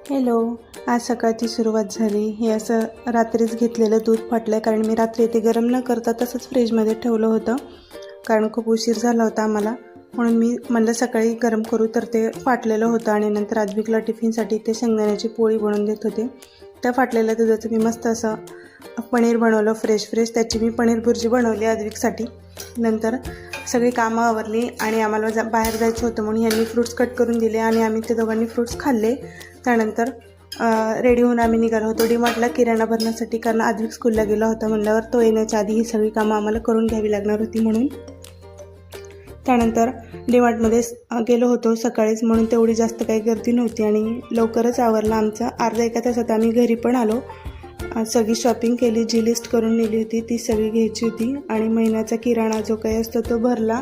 Hello. आज सकाळची सुरुवात झाली. हे असं रात्रीच घेतलेलं दूध फाटलं आहे, कारण मी रात्री ते गरम न करता तसंच फ्रीजमध्ये ठेवलं होतं, कारण खूप उशीर झाला होता आम्हाला. म्हणून मी म्हणलं सकाळी गरम करू, तर ते फाटलेलं होतं. आणि नंतर आद्विकला टिफिनसाठी ते शेंगदाण्याची पोळी बनवून देत होते. त्या फाटलेल्या दुधाचं मी मस्त असं पनीर बनवलं फ्रेश. त्याची मी पनीर भुर्जी बनवली आद्विकसाठी. नंतर सगळी कामं आवरली आणि आम्हाला बाहेर जायचं होतं, म्हणून यांनी फ्रूट्स कट करून दिले आणि आम्ही ते दोघांनी फ्रूट्स खाल्ले. त्यानंतर रेडी होऊन आम्ही निघालो होतो डीमार्टला किराणा भरण्यासाठी, कारण आद्विक स्कूलला गेला होता म्हणल्यावर तो येण्याच्या आधी ही सगळी कामं आम्हाला करून घ्यावी लागणार होती म्हणून. त्यानंतर डीमार्टमध्ये गेलो होतो सकाळीच, म्हणून तेवढी जास्त काही गर्दी नव्हती आणि लवकरच आवरला आमचा. अर्धा एका तासात आम्ही घरी पण आलो. सगळी शॉपिंग केली, जी लिस्ट करून नेली होती ती सगळी घ्यायची होती. आणि महिन्याचा किराणा जो काही असतो तो भरला,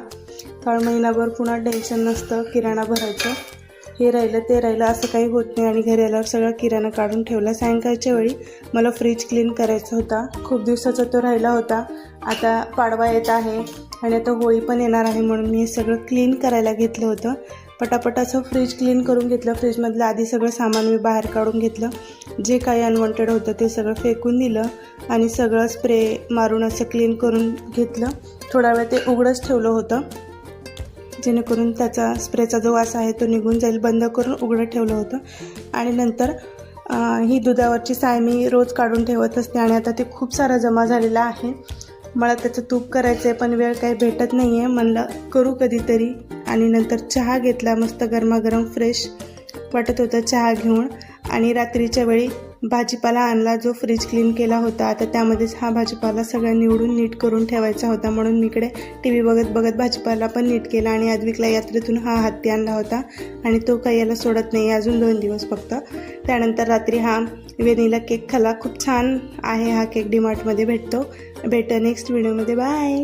कारण महिनाभर पुन्हा टेन्शन नसतं किराणा भरायचं. हे राहिलं ते राहिलं असं काही होत नाही. आणि घरी आल्यावर सगळा किराणा काढून ठेवला. सायंकाळच्या वेळी मला फ्रीज क्लीन करायचा होता, खूप दिवसाचा तो राहिला होता. आता पाडवा येत आहे आणि आता होळी पण येणार आहे, म्हणून मी हे सगळं क्लीन करायला घेतलं होतं. पटापट असं फ्रीज क्लीन करून घेतलं. फ्रीजमधलं आधी सगळं सामान मी बाहेर काढून घेतलं. जे काही अनवॉन्टेड होतं ते सगळं फेकून दिलं आणि सगळं स्प्रे मारून असं क्लीन करून घेतलं. थोडा वेळ ते उघडंच ठेवलं होतं, जेणेकरून त्याचा स्प्रेचा जो वास आहे तो निघून जाईल. बंद करून उघडं ठेवलं होतं. आणि नंतर ही दुधावरची साय मी रोज काढून ठेवत असते आणि आता ते खूप सारं जमा झालेलं आहे. मला त्याचं तूप करायचं आहे, पण वेळ काही भेटत नाही आहे. म्हणलं करू कधीतरी. आणि नंतर चहा घेतला, मस्त गरमागरम फ्रेश वाटत होतं चहा घेऊन. आणि रात्रीच्या वेळी भाजीपाला आणला, जो फ्रीज क्लीन केला होता. आता त्यामध्येच हा भाजीपाला सगळा निवडून नीट करून ठेवायचा होता, म्हणून मी इकडे TV बघत बघत भाजीपाला पण नीट केला. आणि आद्विकला यात्रेतून हा हत्ती आणला होता आणि तो काही याला सोडत नाही अजून 2 दिवस फक्त. त्यानंतर रात्री हा व्हॅनिला केक खाल्ला. खूप छान आहे हा केक, डीमार्टमध्ये भेटतो. भेटू नेक्स्ट व्हिडिओमध्ये. बाय.